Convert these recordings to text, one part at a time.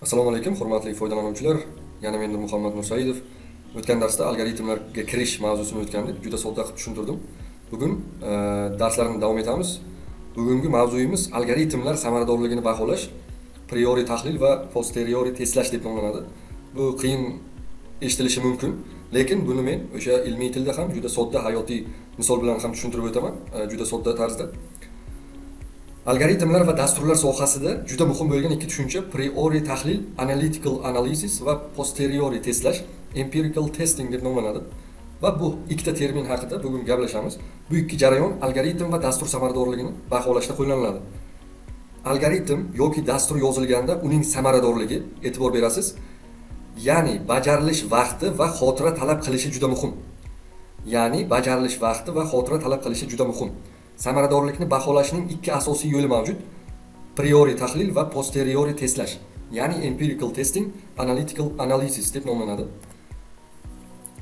Assalomu alaykum, hurmatli foydalanuvchilar. Yana men Muhammad Nursaidov. O'tgan darsda algoritmlarga kirish mavzusini o'tgandik. Juda sodda qilib tushuntirdim. Bugun darslarni davom etamiz. Bugungi mavzuyimiz algoritmlar samaradorligini baholash, priori tahlil va posteriori testlash deb nomlanadi. Bu qiyin eshitilishi mumkin, lekin buni men o'sha ilmiy tilda ham juda sodda hayotiy misol bilan ham tushuntirib o'taman, juda sodda tarzda. Algoritmlar va dasturlar sohasida juda muhim bo'lgan ikki tushuncha priori tahlil, analytical analysis va posteriori testlash, empirical testing deb nomlanadi. Va bu ikkita termin haqida bugun gaplashamiz. Bu ikki jarayon algoritm va dastur samaradorligini baholashda qo'llaniladi. Algoritm yoki dastur yozilganda uning samaradorligi, e'tibor berasiz, ya'ni bajarilish vaqti va xotira talab qilishi juda muhim. Samaradorlikni baholashning ikki asosiy yo'li mavjud. Priori tahlil va posteriori testlash, ya'ni empirical testing, analytical analysis deb nomlanadi.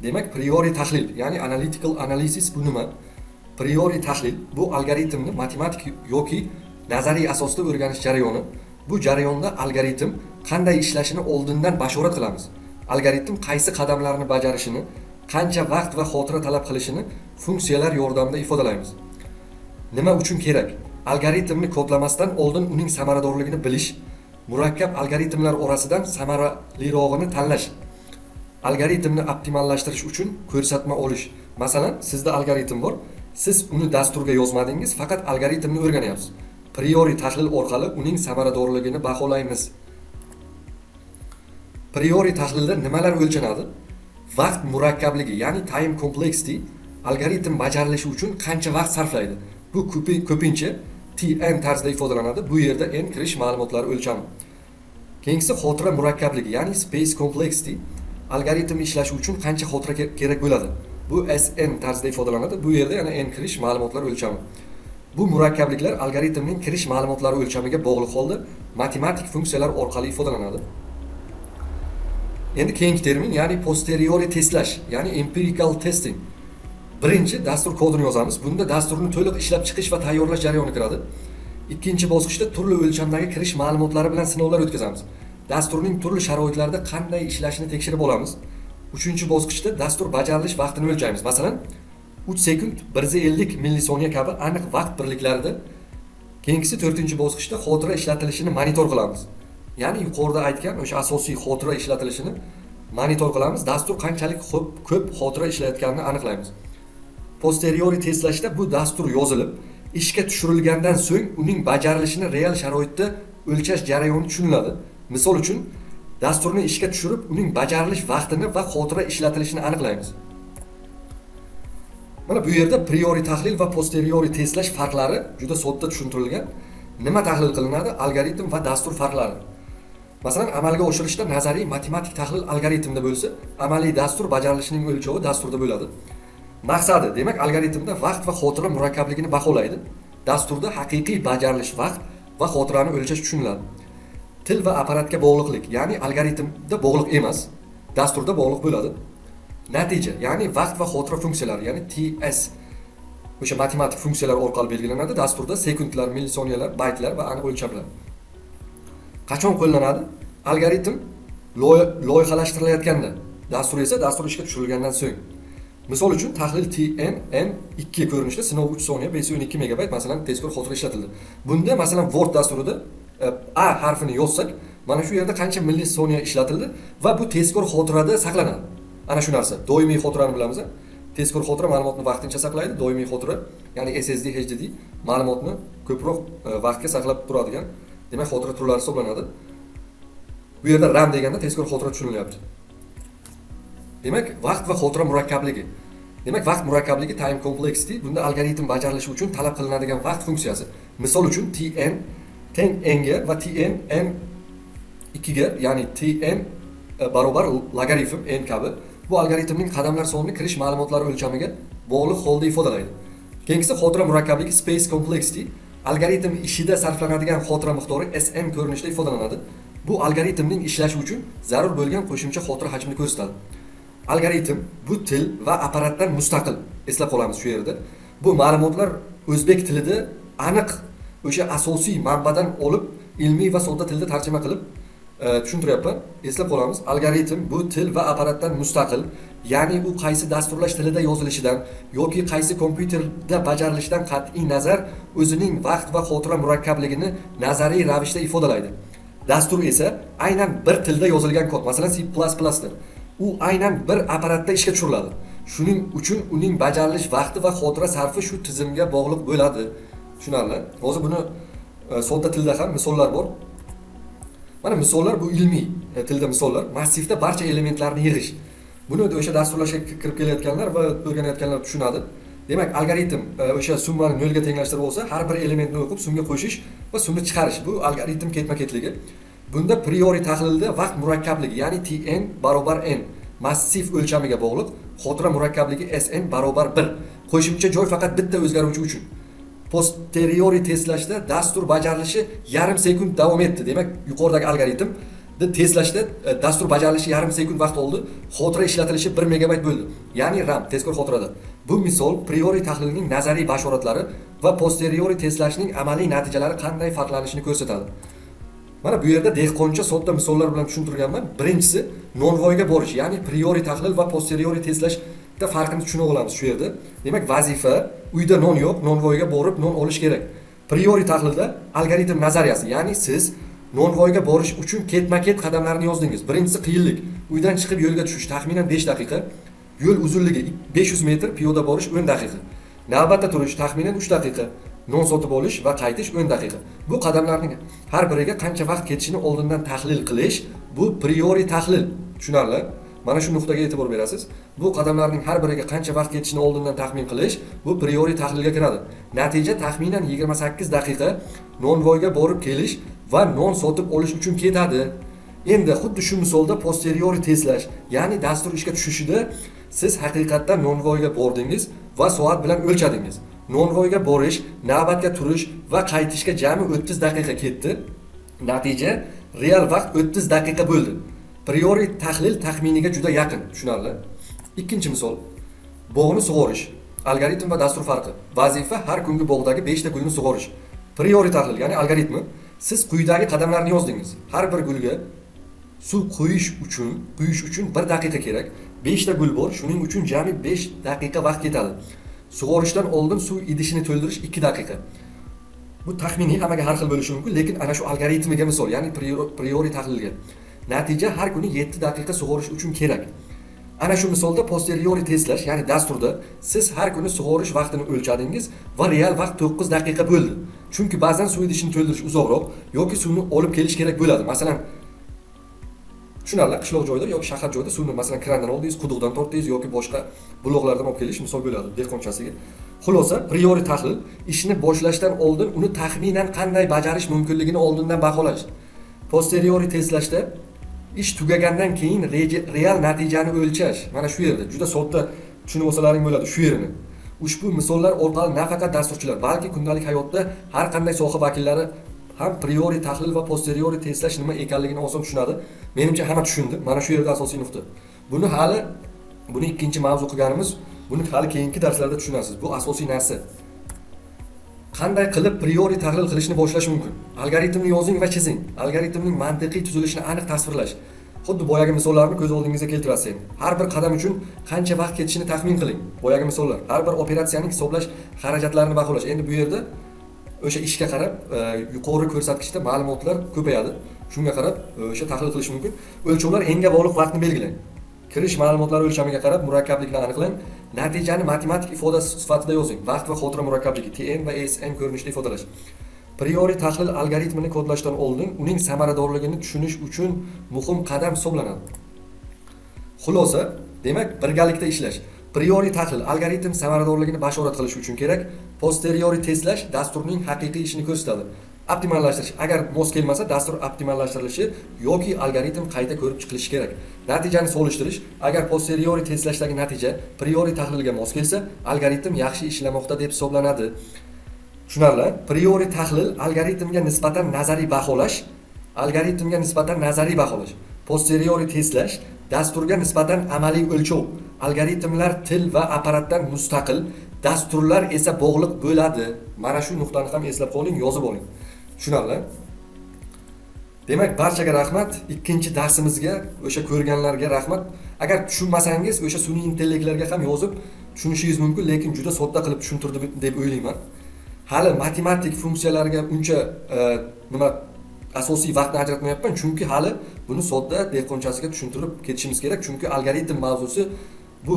Demak, priori tahlil, ya'ni analytical analysis bu nima? Priori tahlil bu algoritmni matematik yoki nazariy asosda o'rganish jarayoni. Bu jarayonda algoritm qanday ishlashini oldindan bashorat qilamiz. Algoritm qaysi qadamlarni bajarishini, qancha vaqt va xotira talab qilishini funksiyalar yordamida ifodalaymiz. Nima uchun kerak? Algoritmni kodlamasdan oldin uning samaradorligini bilish, murakkab algoritmlar orasidan samaralirog'ini tanlash, algoritmni optimallashtirish uchun ko'rsatma olish. Masalan, sizda algoritm bor, siz uni dasturga yozmadingiz, faqat algoritmni o'rganyapsiz. Priori tahlil orqali uning samaradorligini baholaymiz. Priori tahlilda nimalar o'lchanadi? Vaqt murakkabligi, ya'ni time complexity, algoritm bajarilishi uchun qancha vaqt sarflaydi? Bu ko'pincha TN tarzda ifodalanadi. Bu yerda n kirish ma'lumotlari o'lchami. Keyingisi xotira murakkabligi, ya'ni space complexity, algoritm ishlashi uchun qancha xotira kerak bo'ladi? Bu SN tarzda ifodalanadi. Bu yerda yana n kirish ma'lumotlar o'lchami. Bu murakkabliklar algoritmning kirish ma'lumotlari o'lchamiga bog'liq holda matematik funksiyalar orqali ifodalanadi. Endi keyingi termin, ya'ni posteriori testlash, ya'ni empirical testing. Birinchi dastur kodini yozamiz. Bunda dasturni to'liq ishlab chiqish va tayyorlash jarayoni kiradi. Ikkinchi bosqichda turli o'lchamdagi kirish ma'lumotlari bilan sinovlar o'tkazamiz. Dasturning turli sharoitlarda qanday ishlashini tekshirib olamiz. Uchinchi bosqichda dastur bajarilish vaqtini o'lchaymiz. Masalan, 3 sekund 150 millisoniya kabi aniq vaqt birliklarida. Keyingisi to'rtinchi bosqichda xotira ishlatilishini monitor qilamiz. Ya'ni yuqorida aytgan o'sha asosiy xotira ishlatilishini monitor qilamiz. Dastur qanchalik ko'p xotira ishlayotganini aniqlaymiz. Posteriori testlashda bu dastur yozilib, ishga tushirilgandan so'ng uning bajarilishini real sharoitda o'lchash jarayoni tushuniladi. Misol uchun, dasturni ishga tushirib, uning bajarilish vaqtini va xotira ishlatilishini aniqlaymiz. Mana bu yerda priori tahlil va posteriori testlash farqlari juda sodda tushuntirilgan. Nima tahlil qilinadi? Algoritm va dastur farqlari. Masalan, amalga oshirishda nazariy matematik tahlil algoritmda bo'lsa, amaliy dastur bajarilishining o'lchovi dasturda bo'ladi. Maqsadi, demak, algoritmda vaqt va xotira murakkabligini baholaydi. Dasturda haqiqiy bajarilish vaqt va xotirani o'lchash tushuniladi. Til va apparatga bog'liqlik, ya'ni algoritmda bog'liq emas, dasturda bog'liq bo'ladi. Natija, ya'ni vaqt va xotira funksiyalari, ya'ni TS, o'sha matematik funksiyalar orqali belgilanadi. Dasturda sekundlar, millisoniyalar, baytlar va aniq o'lchamlar. Qachon qo'llanadi? Algoritm loyihalashtirilayotganda, dastur esa dastur ishga tushirilgandan so'ng. Misol uchun, tahlil TN N2 ko'rinishda sinov 3 soniya 512 megabayt masalan tezkor xotira ishlatildi. Bunda masalan Word dasturida A harfini yozsak, mana shu yerda qancha millisoniya ishlatildi va bu tezkor xotirada saqlanadi. Ana shu narsa. Doimiy xotirani bilamiz. Tezkor xotira ma'lumotni vaqtincha saqlaydi. Doimiy xotira, ya'ni SSD, HDD ma'lumotni ko'proq vaqtga saqlab turadigan, demak, xotira turlari hisoblanadi. Bu yerda RAM deganda tezkor xotira tushunilyapti. Demak, vaqt va xotira murakkabligi. Demak, vaqt murakkabligi time complexity, bunda algoritm bajarilishi uchun talab qilinadigan vaqt funksiyasi. Misol uchun Tn teng n ga va Tn n2 ga, ya'ni Tn barobar logaritm n kabi bu algoritmning qadamlar sonini kirish ma'lumotlari o'lchamiga bog'liq holda ifodalaydi. Keyingisi xotira murakkabligi space complexity, algoritm ishida sarflanadigan xotira miqdori Sm ko'rinishda ifodalanadi. Bu algoritmning ishlashi uchun zarur bo'lgan qo'shimcha xotira hajmini ko'rsatadi. Algoritm bu til va apparatdan mustaqil. Eslab qolamiz shu yerda. Bu ma'lumotlar o'zbek tilida aniq o'sha asosiy manbadan olib, ilmiy va sodda tilda tarjima qilib tushuntiryapman. Eslab qolamiz. Algoritm bu til va apparatdan mustaqil, ya'ni u qaysi dasturlash tilida yozilishidan yoki qaysi kompyuterda bajarilishidan qat'iy nazar o'zining vaqt va xotira murakkabligini nazariy ravishda ifodalaydi. Dastur esa aynan bir tilda yozilgan kod, masalan C++dir. U aynan bir apparatda ishga tushiriladi. Shuning uchun uning bajarilish vaqti va xotira sarfi shu tizimga bog'liq bo'ladi. Tushunarli? Hozir buni sodda tilda ham misollar bor. Mana misollar bu ilmiy tilda misollar. Massivda barcha elementlarni yig'ish. Buni o'sha dasturlashga kirib kelayotganlar va o'rganayotganlar tushunadi. Demak, algoritm o'sha summani nolga tenglashtirib olsa, har bir elementni o'qib sumga qo'shish va sumni chiqarish. Bu algoritm ketma-ketligi. Bunda priori tahlilda vaqt murakkabligi, ya'ni Tn barobar n massiv o'lchamiga bog'liq, xotira murakkabligi Sn barobar 1. Qo'shimcha joy faqat bitta o'zgaruvchi uchun. Posteriori testlashda dastur bajarilishi yarim sekund davom etdi. Demak, yuqoridagi algoritm testlashda dastur bajarilishi yarim sekund vaqt oldi, xotira ishlatilishi 1 megabayt bo'ldi. Ya'ni RAM, tezkor xotirada. Bu misol priori tahlilning nazariy bashoratlari va posteriori testlashning amaliy natijalari qanday farqlanishini ko'rsatadi. Mana bu yerda dehqoncha sodda misollar bilan tushuntirganman. Birinchisi nonvoyga borish, ya'ni priori tahlil va posteriori testlashda farqini tushunib olamiz shu yerda. Demak, vazifa uyda non yo'q, nonvoyga borib non olish kerak. Priori tahlilda algoritm nazariyasi, ya'ni siz nonvoyga borish uchun ketma-ket qadamlarni yozdingiz. Birinchisi qiyinlik. Uydan chiqib yo'lga tushish taxminan 5 daqiqa. Yo'l uzunligi 500 metr, piyoda borish 10 daqiqa. Navbatda turish taxminan 3 daqiqa. Non sotib olish va qaytish 10 daqiqa. Bu qadamlarning har biriga qancha vaqt ketishini oldindan tahlil qilish, bu priori tahlil. Tushunarli? Mana shu nuqtaga e'tibor berasiz. Bu qadamlarning har biriga qancha vaqt ketishini oldindan taxmin qilish, bu priori tahlilga kiradi. Natija taxminan 28 daqiqa nonvoyga borib kelish va non sotib olish uchun ketadi. Endi xuddi shu misolda posteriori testlash, ya'ni dastur ishga tushishida siz haqiqatdan nonvoyga bordingiz va soat bilan o'lchadingiz. Nonvoyga borish, navbatga turish va qaytishga jami 30 daqiqa ketdi. Natija real vaqt 30 daqiqa bo'ldi. Priori tahlil taxminiga juda yaqin, tushunarli? Ikkinchi misol. Bog'ni sug'orish. Algoritm va dastur farqi. Vazifa har kungi bog'dagi 5 ta gulni sug'orish. Priori tahlil, ya'ni algoritmi, siz quyidagi qadamlarni yozdingiz. Har bir gulga suv quyish uchun 1 daqiqa kerak. 5 ta gul bor, shuning uchun jami 5 daqiqa vaqt ketadi. Sug'orishdan oldin suv idishini to'ldirish 2 daqiqa. Bu taxminiy hammaga har xil bo'lishi mumkin, lekin ana shu algoritmiga misol, ya'ni priori tahlilga. Natija har kuni 7 daqiqa sug'orish uchun kerak. Ana shu misolda posteriori testlash, ya'ni dasturda siz har kuni sug'orish vaqtini o'lchadingiz va real vaqt 9 daqiqa bo'ldi. Chunki ba'zan suv idishini to'ldirish uzoqroq yoki suvni olib kelish kerak bo'ladi. Masalan, tushunarli, qishloq joyda yoki shahar joyda suvni masalan krandan oldingiz, quduqdan tortdingiz yoki boshqa buloqlardan olib kelish misol bo'ladi dehqonchasiga. Xulosa, priori tahlil ishni boshlashdan oldin uni taxminan qanday bajarish mumkinligini oldindan baholash. Posteriori testlashda ish tugagandan keyin real natijani o'lchash. Mana shu yerda juda sodda tushunib olsalaring bo'ladi shu yerini. Ushbu misollar orqali nafaqat dasturchilar, balki kundalik hayotda har qanday soha vakillari ham priori tahlil va posteriori testlash nima ekanligini oson tushunadi. Menimcha hamma tushundi. Mana shu yerda asosiy nuqta. Buni ikkinchi mavzu qilganimiz, buni hali keyingi darslarda tushunasiz. Bu asosiy narsa. Qanday qilib priori tahlil qilishni boshlash mumkin? Algoritmni yozing va chizing. Algoritmning mantiqiy tuzilishini aniq tasvirlash. Xuddi boyagi misollarni ko'z oldingizga keltirasiz. Har bir qadam uchun qancha vaqt ketishini taxmin qiling. Boyagi misollar. Har bir operatsiyaning hisoblash xarajatlarini baholash. Endi bu yerda o'sha ishga qarab yuqori ko'rsatkichda ma'lumotlar ko'payadi. Shunga qarab o'sha tahlil qilish mumkin. O'lchovlar enga bog'liq vaqtni belgilang. Kirish ma'lumotlari o'lchamiga qarab murakkablikni aniqlang. Natijani matematik ifoda sifatida yozing. Vaqt va xotira murakkabligi Tn va Sn ko'rinishida ifodalash. Priori tahlil algoritmini kodlashdan oldin uning samaradorligini tushunish uchun muhim qadam hisoblanadi. Xulosa, demak, birgalikda ishlash. Priori tahlil algoritm samaradorligini bashorat qilish uchun kerak. Posteriori testlash dasturning haqiqiy ishini ko'rsatadi. Optimallashtirish. Agar mos kelmasa, dastur optimallashtirilishi yoki algoritm qayta ko'rib chiqilishi kerak. Natijani solishtirish. Agar posteriori testlashdagi natija priori tahlilga mos kelsa, algoritm yaxshi ishlamoqda deb hisoblanadi. Tushunarli? Priori tahlil algoritmga nisbatan nazariy baholash. Posteriori testlash dasturga nisbatan amaliy o'lchov. Algoritmlar til va apparatdan mustaqil, dasturlar esa bog'liq bo'ladi. Mana shu nuqtani ham eslab qoling, yozib oling. Tushunarli? Demak, barchaga rahmat. Ikkinchi darsimizga o'sha ko'rganlarga rahmat. Agar tushunmasangiz, o'sha sun'iy intellektlarga ham yozib tushunishingiz mumkin, lekin juda sodda qilib tushuntirdi deb o'ylayman. Hali matematik funksiyalarga uncha nima asosiy vaqtni ajratmayapman, chunki hali buni sodda dehqonchasiga tushuntirib ketishimiz kerak, chunki algoritm mavzusi bu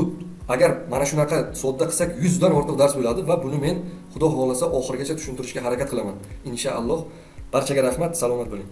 agar mana shunaqa sodda qilsak 100 dan ortiq dars bo'ladi va buni men xudo xolasa oxirigacha tushuntirishga harakat qilaman. Inshaalloh. Barchaga rahmat, salomat bo'ling.